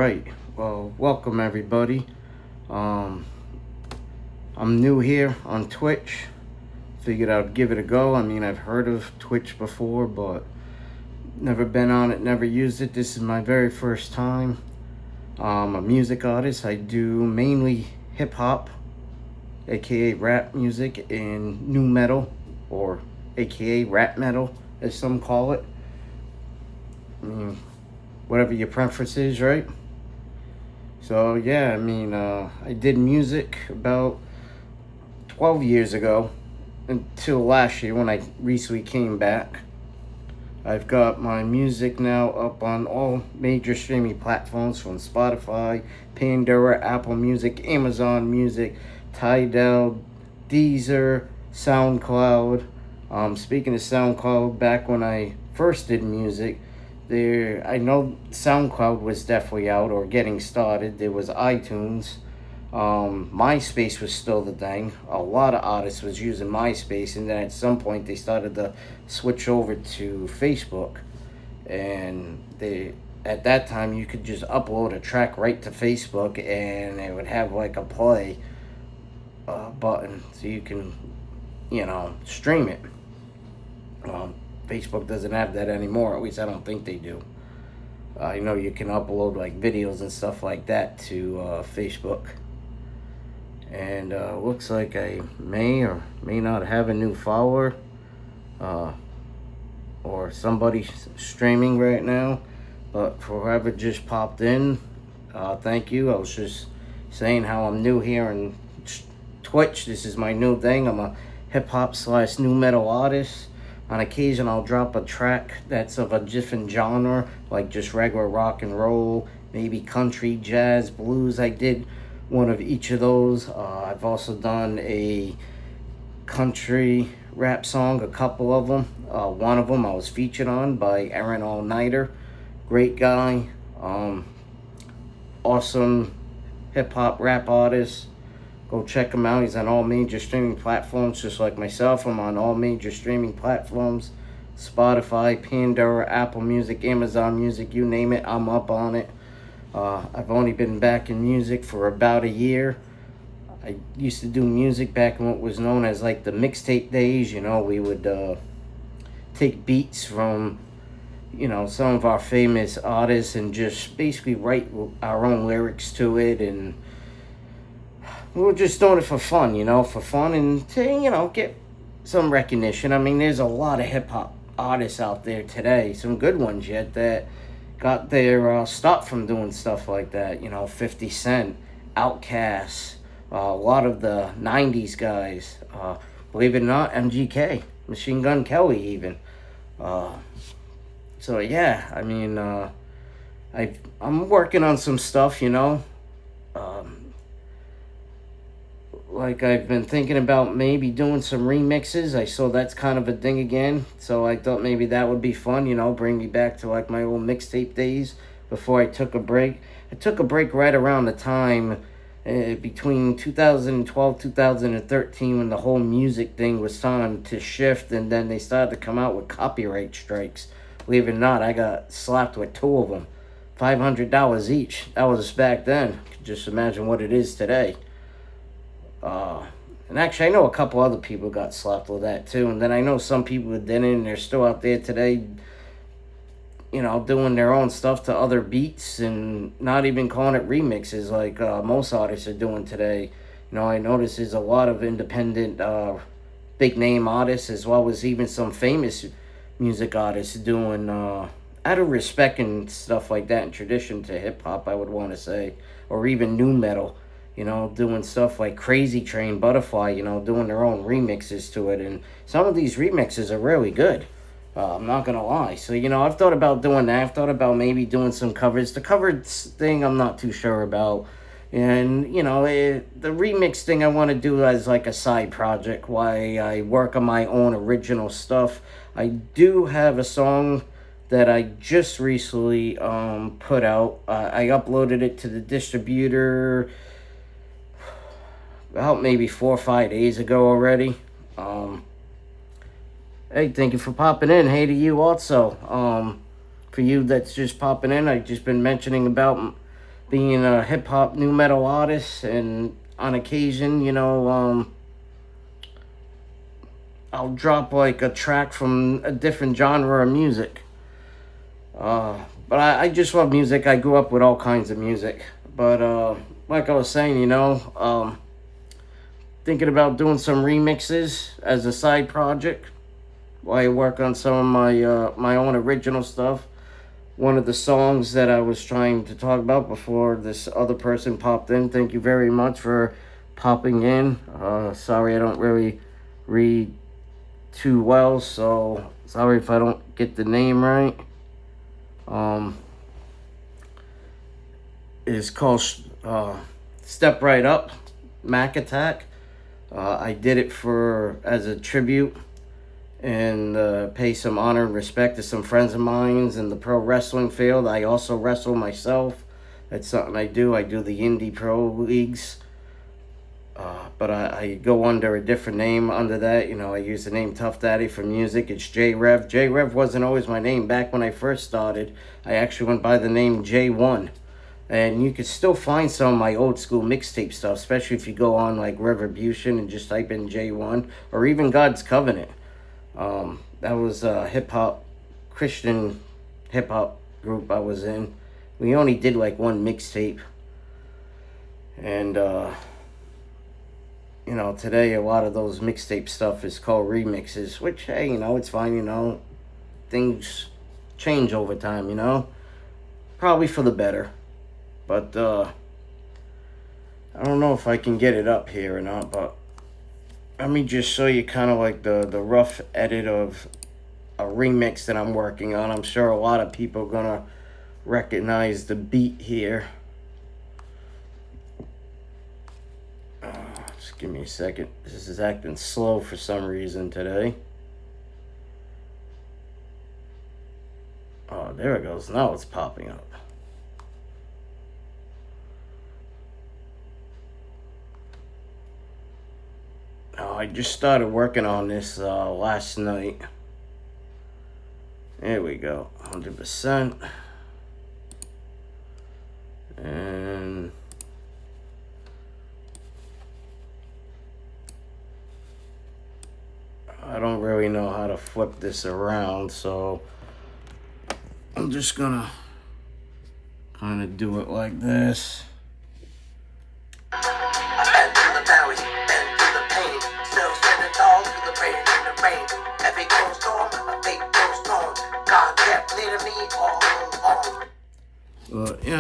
right. Well, welcome everybody. I'm new here on Twitch. Figured I'd give it a go. I mean, I've heard of Twitch before, but never been on it, never used it. This is my very first time. I'm a music artist. I do mainly hip hop, aka rap music, and new metal, or aka rap metal, as some call it. I mean, whatever your preference is, right? So yeah, I mean, I did music about 12 years ago until last year when I recently came back. I've got my music now up on all major streaming platforms, from Spotify, Pandora, Apple Music, Amazon Music, Tidal, Deezer, SoundCloud. Speaking of SoundCloud, back when I first did music, I know SoundCloud was definitely out or getting started. There was iTunes. MySpace was still the thing. A lot of artists was using MySpace, and then at some point they started to switch over to Facebook. And at that time you could just upload a track right to Facebook, and it would have like a play button, so you can, stream it. Facebook doesn't have that anymore. At least I don't think they do. I know you can upload like videos and stuff like that to Facebook. And looks like I may or may not have a new follower, or somebody streaming right now. But for whoever just popped in, thank you. I was just saying how I'm new here on Twitch. This is my new thing. I'm a hip-hop / new metal artist. On occasion, I'll drop a track that's of a different genre, like just regular rock and roll, maybe country, jazz, blues. I did one of each of those. I've also done a country rap song, a couple of them. One of them I was featured on by Aaron Allnighter. Great guy. Awesome hip-hop rap artist. Go check him out. He's on all major streaming platforms, just like myself. I'm on all major streaming platforms. Spotify, Pandora, Apple Music, Amazon Music, you name it, I'm up on it. I've only been back in music for about a year. I used to do music back in what was known as like the mixtape days. We would take beats from, some of our famous artists and just basically write our own lyrics to it, and we were just doing it for fun, for fun, and to, get some recognition. I mean, there's a lot of hip-hop artists out there today, some good ones yet, that got their stop from doing stuff like that. 50 Cent, Outkast, a lot of the 90s guys, believe it or not, MGK, Machine Gun Kelly even. So yeah, I mean, I'm working on some stuff, like I've been thinking about maybe doing some remixes. I saw that's kind of a thing again, so I thought maybe that would be fun, bring me back to like my old mixtape days before I took a break. I took a break right around the time between 2012 2013, when the whole music thing was starting to shift, and then they started to come out with copyright strikes. Believe it or not, I got slapped with 2 of them, $500 each. That was back then. Just imagine what it is today. And actually, I know a couple other people got slapped with that too. And then I know some people that didn't, and they're still out there today, doing their own stuff to other beats and not even calling it remixes like most artists are doing today. I notice there's a lot of independent, big name artists, as well as even some famous music artists doing, out of respect and stuff like that, and tradition to hip hop, I would want to say, or even new metal. Doing stuff like Crazy Train, Butterfly, doing their own remixes to it. And some of these remixes are really good. I'm not going to lie. So, I've thought about doing that. I've thought about maybe doing some covers. The covers thing, I'm not too sure about. And, the remix thing I want to do as like a side project while I work on my own original stuff. I do have a song that I just recently put out. I uploaded it to the distributor about maybe 4 or 5 days ago already. Hey, thank you for popping in. Hey to you also. For you that's just popping in, I've just been mentioning about being a hip-hop new metal artist, and on occasion, I'll drop like a track from a different genre of music. But I just love music. I grew up with all kinds of music. But like I was saying, thinking about doing some remixes as a side project while I work on some of my own original stuff. One of the songs that I was trying to talk about before this other person popped in. Thank you very much for popping in. Sorry I don't really read too well, so sorry if I don't get the name right. It's called Step Right Up, Mack Attack. I did it as a tribute and pay some honor and respect to some friends of mine in the pro wrestling field. I also wrestle myself. That's something I do. I do the indie pro leagues. But I go under a different name under that. I use the name Tough Daddy for music. It's JRev. JRev wasn't always my name. Back when I first started, I actually went by the name J1. And you could still find some of my old school mixtape stuff, especially if you go on like ReverbNation and just type in J1, or even God's Covenant. That was a Christian hip-hop group I was in. We only did like one mixtape. And, today a lot of those mixtape stuff is called remixes, which, hey, it's fine, things change over time, probably for the better. But, I don't know if I can get it up here or not, but let me just show you kind of like the rough edit of a remix that I'm working on. I'm sure a lot of people are gonna recognize the beat here. Just give me a second. This is acting slow for some reason today. Oh, there it goes. Now it's popping up. I just started working on this last night. There we go, 100%. And I don't really know how to flip this around, so I'm just gonna kind of do it like this.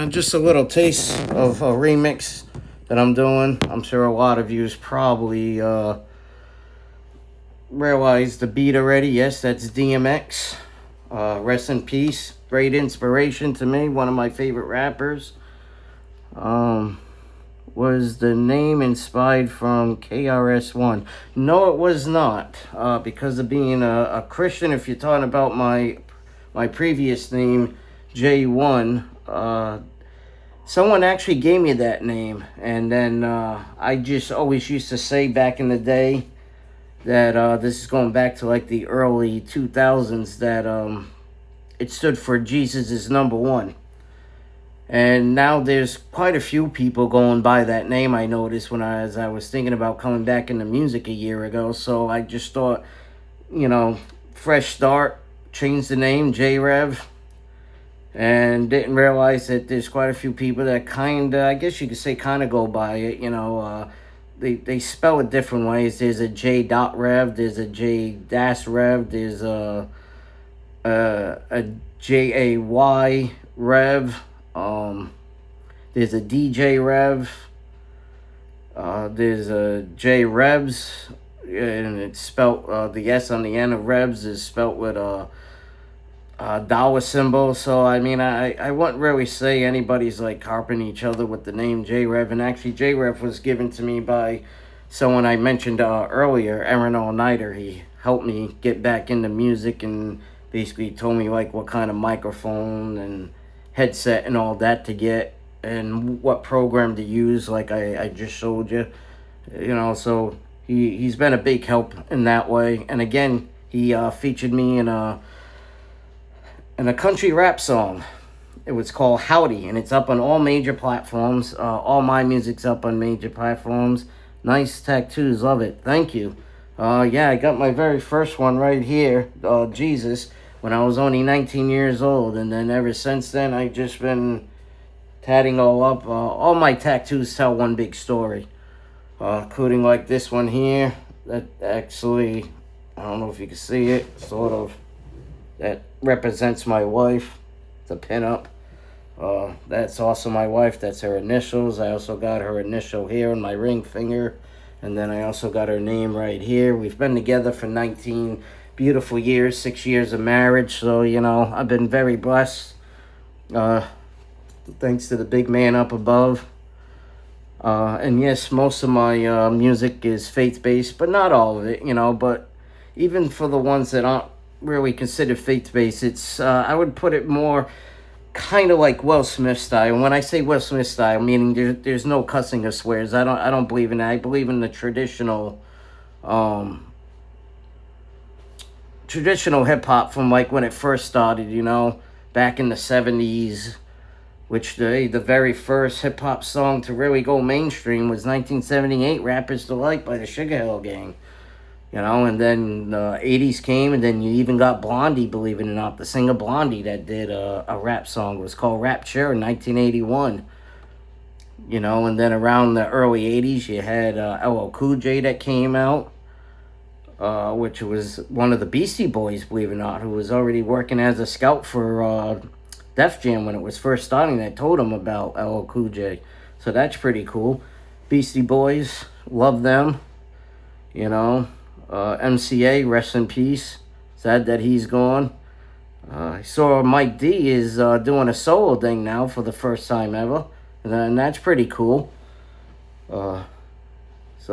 Just a little taste of a remix that I'm doing. I'm sure a lot of you probably realized the beat already. Yes, that's DMX. Rest in peace. Great inspiration to me. One of my favorite rappers. Was the name inspired from KRS-One? No, it was not. Because of being a Christian, if you're talking about my previous name, J1, someone actually gave me that name, and then I just always used to say back in the day that this is going back to like the early 2000s, that it stood for Jesus is number one. And now there's quite a few people going by that name, I noticed as I was thinking about coming back into music a year ago. So I just thought, fresh start, change the name, JRev. And didn't realize that there's quite a few people that I guess you could say kind of go by it, they spell it different ways. There's a J.Rev, there's a J-Rev, there's a J-A-Y Rev, there's a DJ Rev, there's a J-Revs, and it's spelt, the S on the end of Revs is spelt with dollar symbol. So I wouldn't really say anybody's like carping each other with the name JRev. And actually JRev was given to me by someone I mentioned earlier, Aaron Allnighter. He helped me get back into music and basically told me like what kind of microphone and headset and all that to get and what program to use, like I just showed you. So he's been a big help in that way. And again, he featured me in a country rap song. It was called Howdy, and it's up on all major platforms. All my music's up on major platforms. Nice tattoos, love it. Thank you. Yeah, I got my very first one right here, Jesus, when I was only 19 years old, and then ever since then, I've just been tatting all up. All my tattoos tell one big story, including like this one here. That actually, I don't know if you can see it, sort of. That represents my wife. It's a pinup. That's also my wife. That's her initials. I also got her initial here on my ring finger. And then I also got her name right here. We've been together for 19 beautiful years, 6 years of marriage. So, you know, I've been very blessed. Thanks to the big man up above. And yes, most of my music is faith-based, but not all of it, you know. But even for the ones that aren't really considered faith-based, it's I would put it more kind of like Will Smith style. And when I say Will Smith style, meaning there's no cussing or swears. I don't believe in that. I believe in the traditional hip hop from like when it first started, you know, back in the 70s, which the very first hip hop song to really go mainstream was 1978, Rapper's Delight by the Sugar Hill Gang. You know, and then the 80s came, and then you even got Blondie, believe it or not. The singer Blondie that did a rap song. It was called Rapture in 1981. You know, and then around the early 80s, you had LL Cool J that came out, which was one of the Beastie Boys, believe it or not, who was already working as a scout for Def Jam when it was first starting. That told him about LL Cool J. So that's pretty cool. Beastie Boys, love them, you know. MCA, rest in peace. Sad that he's gone. I saw Mike D is doing a solo thing now for the first time ever. And that's pretty cool. So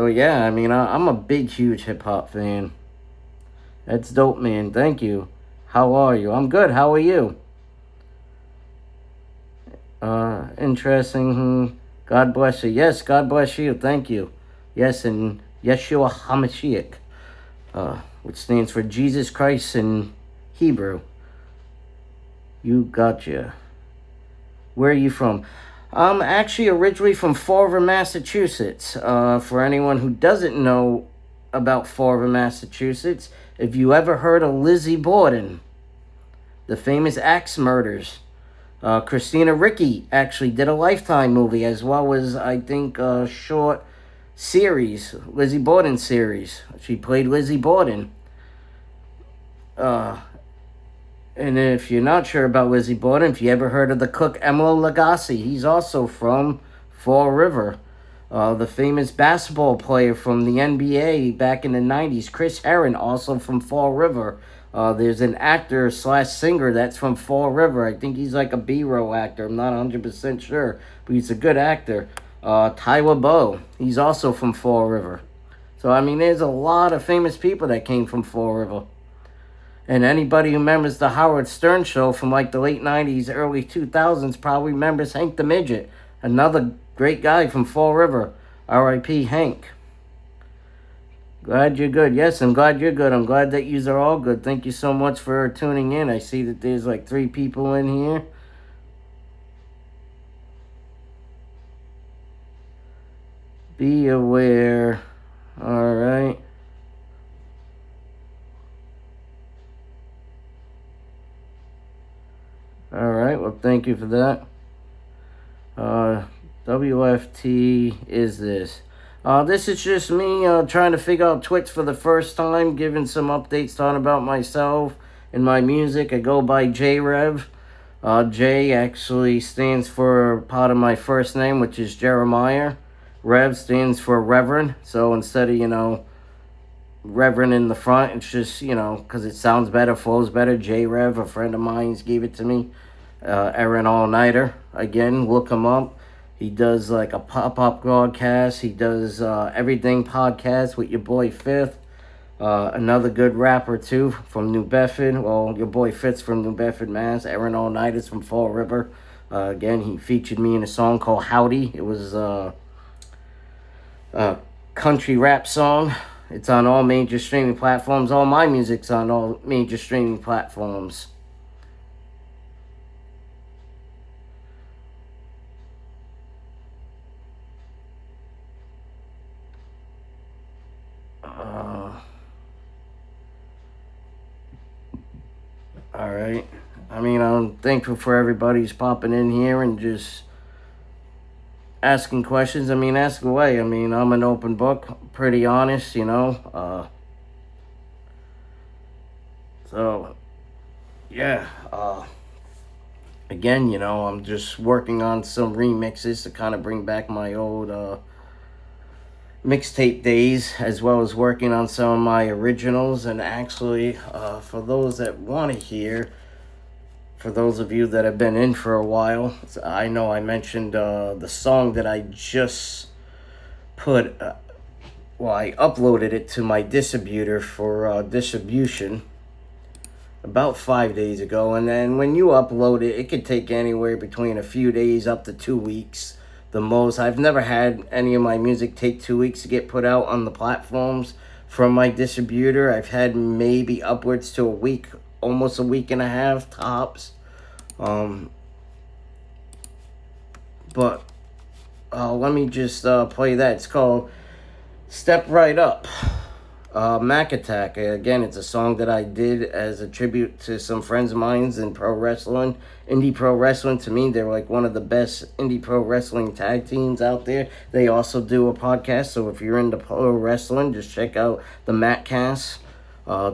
yeah, I mean, I'm a big, huge hip-hop fan. That's dope, man. Thank you. How are you? I'm good. How are you? Interesting. God bless you. Yes, God bless you. Thank you. Yes, and Yeshua HaMashiach. Which stands for Jesus Christ in Hebrew. You gotcha. Where are you from? I'm actually originally from Fall River, Massachusetts. For anyone who doesn't know about Fall River, Massachusetts, if you ever heard of Lizzie Borden, the famous axe murders, Christina Ricci actually did a Lifetime movie, as well as, I think, a short series, Lizzie Borden series. She played Lizzie Borden. And if you're not sure about Lizzie Borden, if you ever heard of the cook Emilo Lagasse, he's also from Fall River. The famous basketball player from the NBA back in the 90s, Chris Herron, also from Fall River. There's an actor / singer that's from Fall River. I think he's like a B-roll actor. I'm not 100% sure, but he's a good actor. Tyler Bowe, he's also from Fall River. So, I mean, there's a lot of famous people that came from Fall River. And anybody who remembers the Howard Stern show from like the late 90s, early 2000s probably remembers Hank the Midget. Another great guy from Fall River. R.I.P. Hank. Glad you're good. Yes, I'm glad you're good. I'm glad that yous are all good. Thank you so much for tuning in. I see that there's like 3 people in here. Be aware. All right. All right. Well, thank you for that. WFT is this. This is just me trying to figure out Twitch for the first time, giving some updates, talking about myself and my music. I go by JRev. J actually stands for part of my first name, which is Jeremiah. Rev stands for Reverend. So instead of, you know, Reverend in the front, it's just, you know, because it sounds better, flows better. JRev, a friend of mine, gave it to me. Aaron Allnighter. Again, look him up. He does like a pop-up broadcast. He does everything podcast with your boy Fifth. Another good rapper too from New Bedford. Well, your boy Fitz from New Bedford, Mass. Aaron Allnighter from Fall River. Again, he featured me in a song called Howdy. It was a country rap song. It's on all major streaming platforms. All my music's on all major streaming platforms. All right. I mean, I'm thankful for everybody who's popping in here and just asking questions. I mean, ask away. I mean, I'm an open book, pretty honest, you know. So, yeah. Again, you know, I'm just working on some remixes to kind of bring back my old mixtape days, as well as working on some of my originals. And actually, for those that want to hear, for those of you that have been in for a while, I know I mentioned the song that I just put, I uploaded it to my distributor for distribution about 5 days ago. And then when you upload it, it could take anywhere between a few days up to 2 weeks. The most. I've never had any of my music take 2 weeks to get put out on the platforms from my distributor. I've had maybe upwards to a week, almost a week and a half tops. But let me just play that. It's called Step Right Up. Mack Attack. Again, it's a song that I did as a tribute to some friends of mine in pro wrestling. Indie pro wrestling, to me, they're like one of the best indie pro wrestling tag teams out there. They also do a podcast, so if you're into pro wrestling, just check out the Mackcast.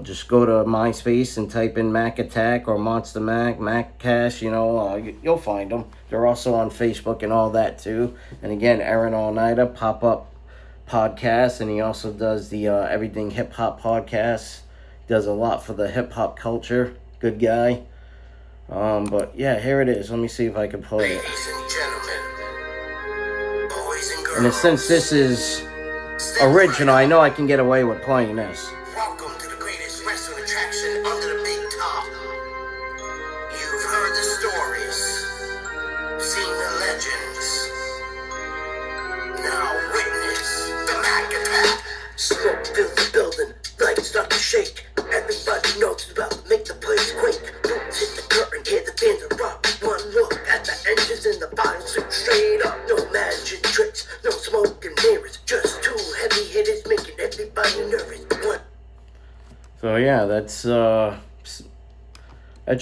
Just go to MySpace and type in Mack Attack or Monster Mack, Mackcast, you know, you'll find them. They're also on Facebook and all that too. And again, Aaron Allnighter, pop-up podcast, and he also does the Everything Hip Hop podcast. Does a lot for the hip hop culture. Good guy. But yeah, here it is. Let me see if I can play it. Ladies and gentlemen, boys and girls, And since this is original, I know I can get away with playing this. welcome to the greatest wrestling attraction under the big top. You've heard the stories, seen the legends. Now witness the Mack Attack. Smoke fills the building, lights start to shake. Everybody knows it's about to make the place quake. Boots hit the curtain, hear the fans erupt. One look at the engines and the bottom suit straight up. No magic tricks, no smoke and mirrors. Just two heavy hitters making everybody nervous. One. So yeah, that's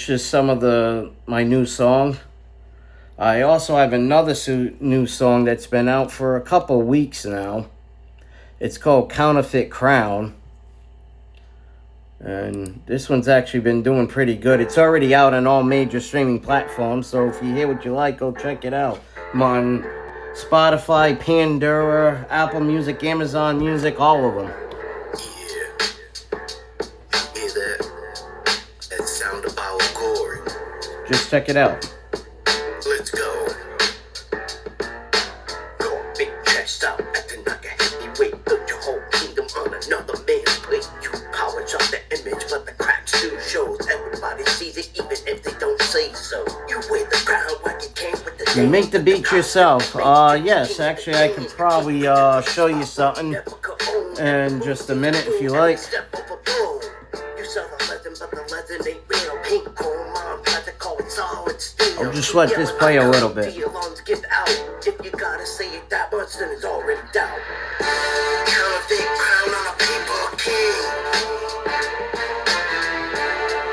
just some of my new song. I also have another new song that's been out for a couple weeks now. It's called Counterfeit Crown. And this one's actually been doing pretty good. It's already out on all major streaming platforms, so if you hear what you like, go check it out. I'm on Spotify, Pandora, Apple Music, Amazon Music, all of them. Yeah. Hear that? That sound of power chord. Just check it out. Let's go. Go big chest out, acting like a heavyweight. Build your whole kingdom on another man's plate. You polish up the image, but the crack still shows. Everybody sees it, even if they don't say so. You wear the crown like it came with the You make the beat yourself. Yes, actually, I could probably show you something in just a minute if you like. I'll just let this play a little bit. If you gotta say it that much, then it's already down. Counterfeit crown on a paper king.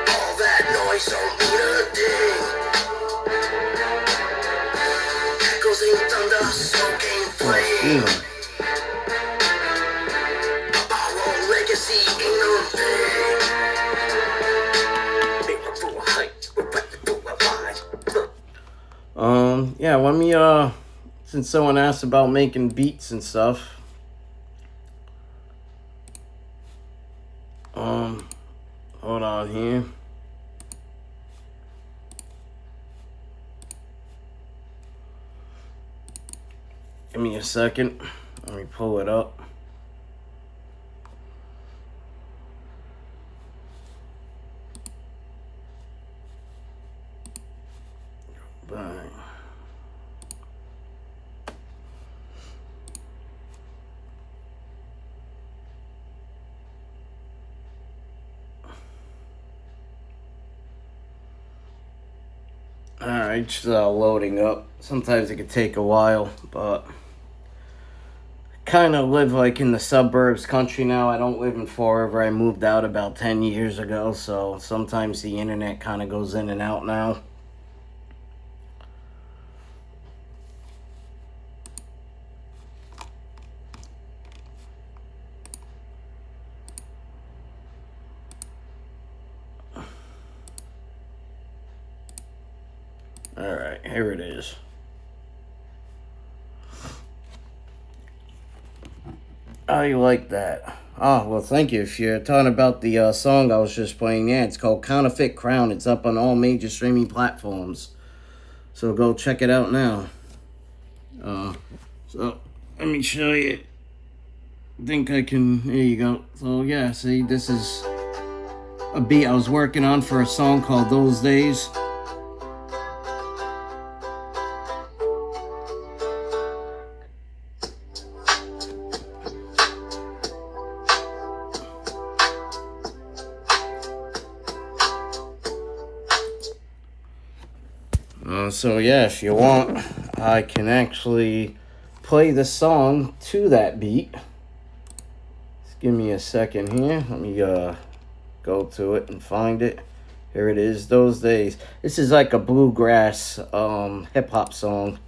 All that noise don't mean a thing. Echoes ain't thunder, smoke ain't flame. Our own legacy ain't no thing. Make my fool hype, reflect the fool alive. Yeah, let me, since someone asked about making beats and stuff, hold on here. Give me a second. Let me pull it up. Bang. Alright, just loading up. Sometimes it could take a while, but kind of live like in the suburbs country now. I don't live in Fall River. I moved out about 10 years ago, so sometimes the internet kind of goes in and out now. Alright, here it is. How you like that? Oh, well, thank you. If you're talking about the song I was just playing, yeah, it's called Counterfeit Crown. It's up on all major streaming platforms. So go check it out now. So, let me show you. I think I can, there you go. So, yeah, see, this is a beat I was working on for a song called Those Days. So yeah, if you want, I can actually play the song to that beat. Just give me a second here. Let me go to it and find it. Here it is, Those Days. This is like a bluegrass hip-hop song.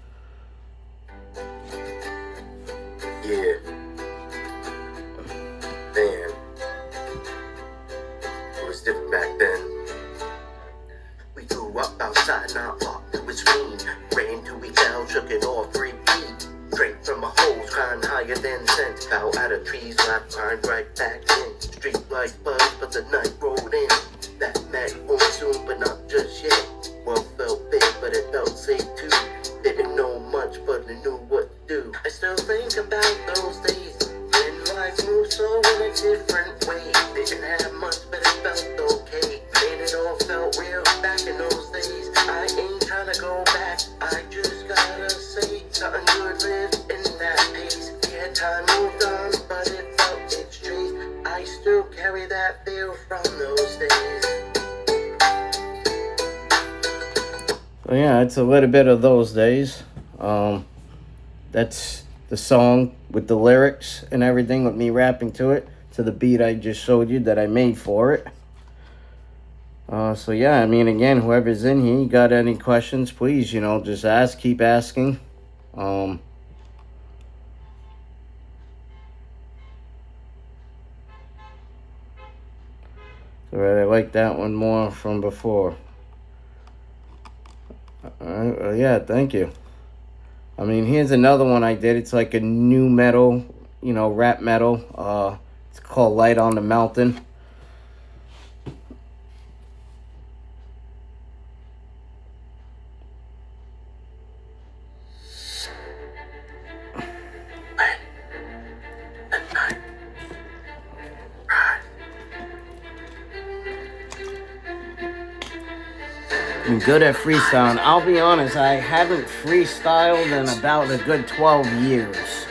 Yeah. Man. It was different back then. We grew up outside, not locked. It was mean. Ran to each out, shook it off, repeat. Drank from a hose, crying higher than sense. Fell out of trees, left, climbed right back in. Street like buzz, but the night rolled in. That Mack won't soon, but not just yet. World felt big, but it felt safe too. Didn't know much, but I knew what to do. I still think about those days when life moved so in a different way. Didn't have much, but it felt okay. And it all felt real back in those days. I ain't trying to go back. I just gotta say something good lived in that pace. Yeah, time moved on, but it felt its trace. I still carry that feel from those days. So yeah, it's a little bit of Those Days. That's the song with the lyrics and everything, with me rapping to it, to the beat I just showed you that I made for it. So yeah, I mean, again, whoever's in here, you got any questions, please, just ask, keep asking. So I like that one more from before. Yeah, thank you. I mean, here's another one I did. It's like a new metal, rap metal. It's called Light on the Mountain. I'm good at freestyling. I'll be honest, I haven't freestyled in about a good 12 years.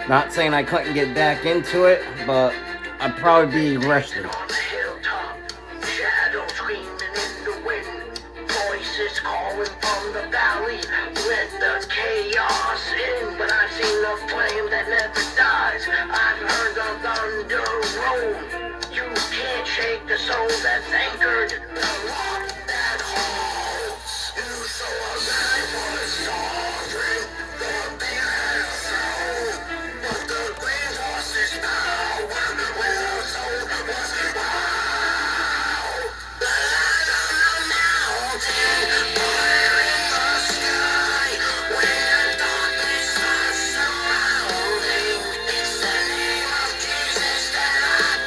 Not saying I couldn't get back into it, but I'd probably be rusty. On the hilltop, shadows screaming in the wind, voices calling from the valley. Let the chaos in, but I've seen a flame that never dies. I've heard the thunder roll. You can't shake the soul that's anchored. The rock that holds. You saw life was sovereign. The bear had a soul, but the grave lost its power when the soul was bound. The light on the mountain, fire in the sky. When darkness was surrounding, it's the name of Jesus that I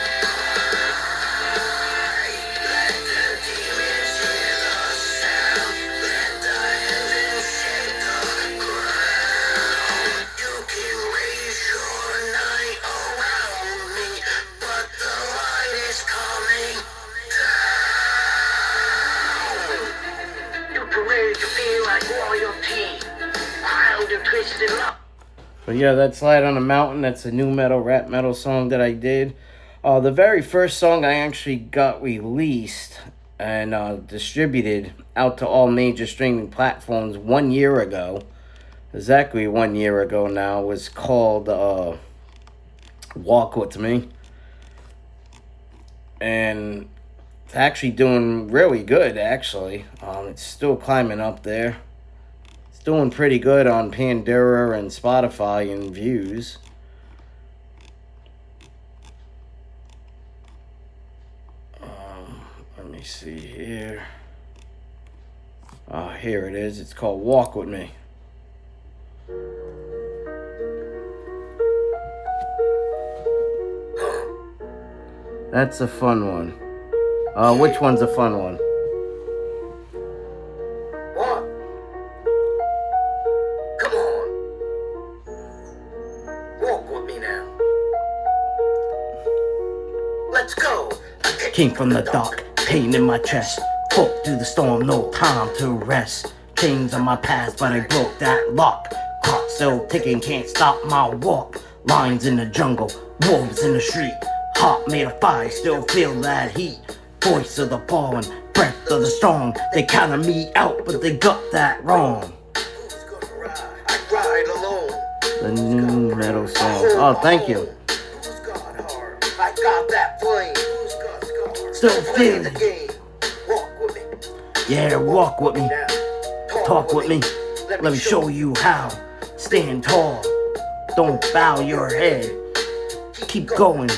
cry. Let the demons hear the sound. Let the heavens shake the ground. You can raise your night around me, but the light is coming down. You parade to feel like royalty, wild and twisted love. But yeah, that's Light on the Mountain. That's a new metal, rap metal song that I did. The very first song I actually got released and distributed out to all major streaming platforms 1 year ago. Exactly 1 year ago now. Was called Walk With Me. And it's actually doing really good, actually. It's still climbing up there. It's doing pretty good on Pandora and Spotify in views. Let me see here. Here it is. It's called Walk With Me. That's a fun one. Which one's a fun one? What? Come on. Walk with me now. Let's go. Came from the dark, pain in my chest. Fought through the storm, no time to rest. Chains on my past, but I broke that lock. Clock still ticking, can't stop my walk. Lions in the jungle, wolves in the street. Heart made of fire, still feel that heat. Voice of the fallen, breath of the strong. They counted me out, but they got that wrong. Who's gonna ride? I ride alone. The new metal song. Oh, thank you. Who's got heart? I got that flame. Who's got scars? Still Play the feeling. game. Walk with me. Yeah, walk with me. Now, Talk with me. Let me show you how. Stand tall. Don't bow your head. Keep going,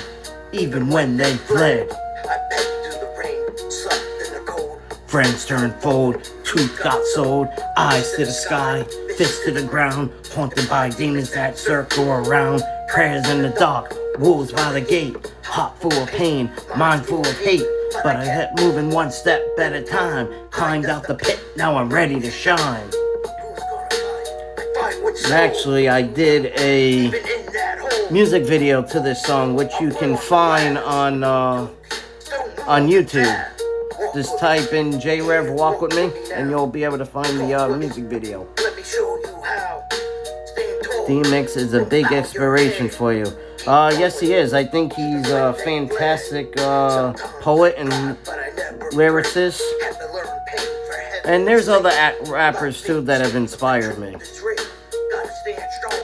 even when they fled. I begged through the rain, slept in the cold. Friends turned fold, truth got sold. Eyes to the sky, fists to the ground. Haunted by demons that circle around. Prayers in the dark, wolves by the gate. Heart full of pain, mind full of hate. But I kept moving one step at a time. Climbed out the pit, now I'm ready to shine. Who's gonna fight? I fight with And soul. actually, I did a Even in that hole. music video to this song, which you can find on YouTube. Just type in JRev Walk With Me, and you'll be able to find the music video. Let me show you how. Stand tall. D-Mix is a big inspiration for you. Yes, he is. I think he's a fantastic poet and But I never lyricist. had to learn pain for heaven. And there's other rappers, too, that have inspired me. This real. Gotta stand strong.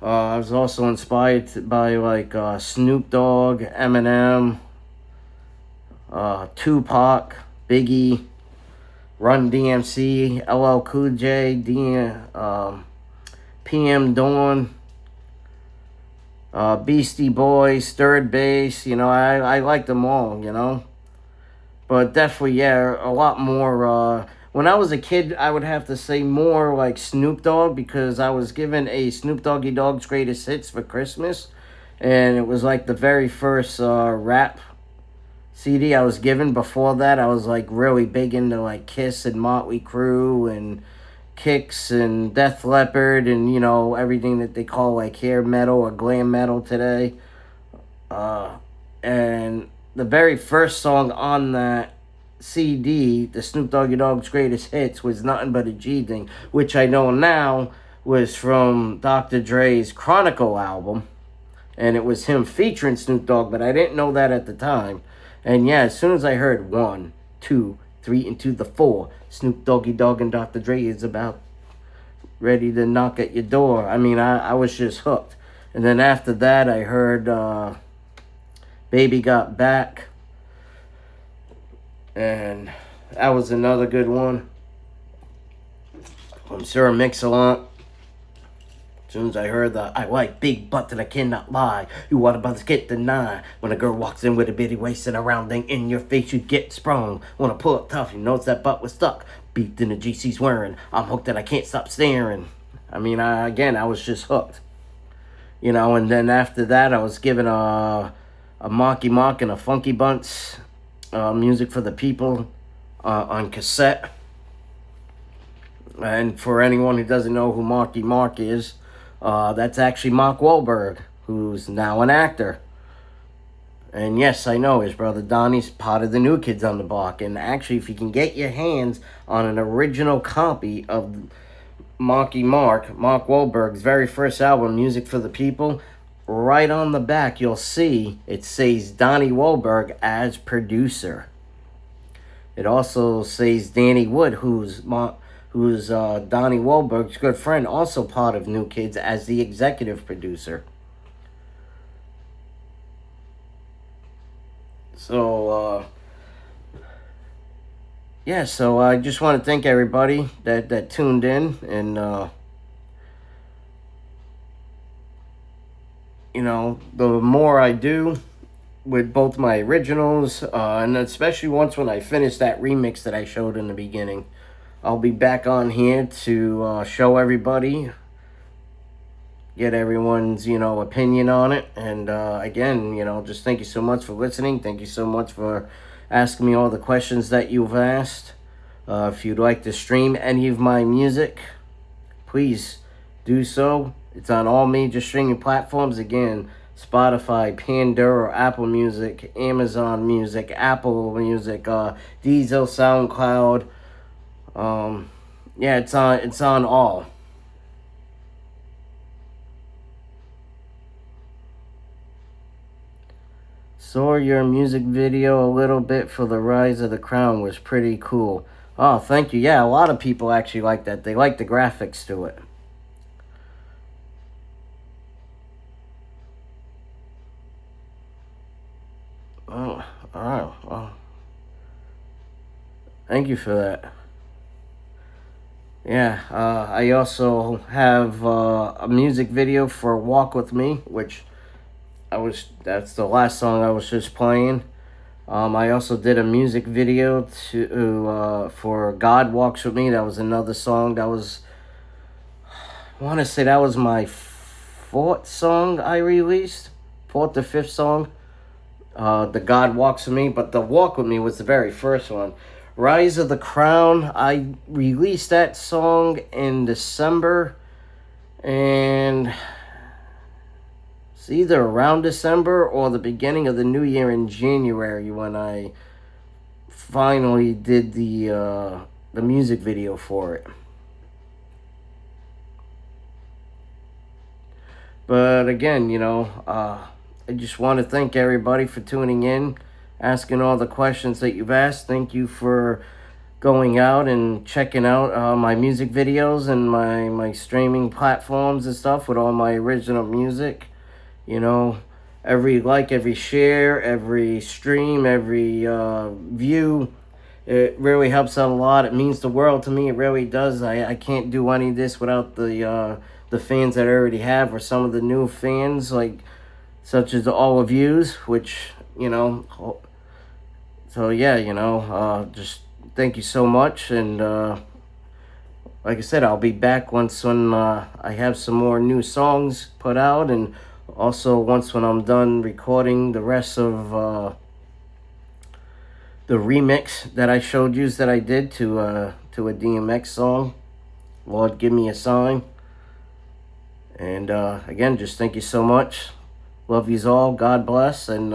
I was also inspired by, like, Snoop Dogg, Eminem, Tupac, Biggie, Run DMC, LL Cool J, PM Dawn, Beastie Boys, Third Base. You know, I like them all, you know. But definitely, yeah, a lot more. When I was a kid, I would have to say more like Snoop Dogg, because I was given a Snoop Doggy Dogg's Greatest Hits for Christmas. And it was like the very first rap CD I was given. Before that, I was like really big into like Kiss and Motley Crue and Kicks and Def Leppard and, you know, everything that they call like hair metal or glam metal today. And the very first song on that CD, the Snoop Doggy Dogg's Greatest Hits, was Nothing But a G Thing, which I know now was from Dr. Dre's Chronicle album. And it was him featuring Snoop Dogg, but I didn't know that at the time. And yeah, as soon as I heard 1, 2, 3, and to the 4, Snoop Doggy Dogg and Dr. Dre is about ready to knock at your door. I mean, I was just hooked. And then after that, I heard Baby Got Back. And that was another good one. I'm sure Mix-a-Lot. As soon as I heard the I like big butt that I cannot lie. You want about to get denied. When a girl walks in with a bitty waist and a round thing in your face, you get sprung. Wanna pull up tough, you notice that butt was stuck. Beat in the GC's wearing. I'm hooked and I can't stop staring. I mean, I was just hooked. You know, and then after that, I was given a Marky Mark and a Funky Bunch Music for the People on cassette. And for anyone who doesn't know who Marky Mark is, that's actually Mark Wahlberg, who's now an actor. And yes, I know his brother Donnie's part of the New Kids on the Block. And actually, if you can get your hands on an original copy of Mark Wahlberg's very first album, Music for the People, right on the back you'll see it says Donnie Wahlberg as producer. It also says Danny Wood, who's who's Donnie Wahlberg's good friend, also part of New Kids as the executive producer. So, yeah, so I just want to thank everybody that tuned in, and, you know, the more I do with both my originals, and especially once when I finish that remix that I showed in the beginning, I'll be back on here to show everybody, get everyone's, you know, opinion on it. And again, you know, just thank you so much for listening. Thank you so much for asking me all the questions that you've asked. If you'd like to stream any of my music, please do so. It's on all major streaming platforms. Again, Spotify, Pandora, Apple Music, Amazon Music, Apple Music, Diesel, SoundCloud. Yeah, it's on all. Saw your music video a little bit for the Rise of the Crown, was pretty cool. Oh, thank you. Yeah, a lot of people actually like that. They like the graphics to it. Oh, alright. Well, thank you for that. Yeah, I also have a music video for Walk With Me, which that's the last song I was just playing. I also did a music video for God Walks With Me. That was another song. I want to say that was my fourth song I released. Fourth or fifth song. The God Walks With Me. But the Walk With Me was the very first one. Rise of the Crown, I released that song in December. And it's either around December or the beginning of the new year in January when I finally did the music video for it. But again, you know, I just want to thank everybody for tuning in, asking all the questions that you've asked. Thank you for going out and checking out my music videos and my streaming platforms and stuff with all my original music. You know, every like, every share, every stream, every view, it really helps out a lot. It means the world to me. It really does. I can't do any of this without the fans that I already have, or some of the new fans, like such as all of yous, which, you know. So yeah, you know, just thank you so much. And like I said, I'll be back when I have some more new songs put out, and also once when I'm done recording the rest of the remix that I showed you that I did to a DMX song, Lord Give Me a Sign. And again, just thank you so much. Love yous all. God bless. And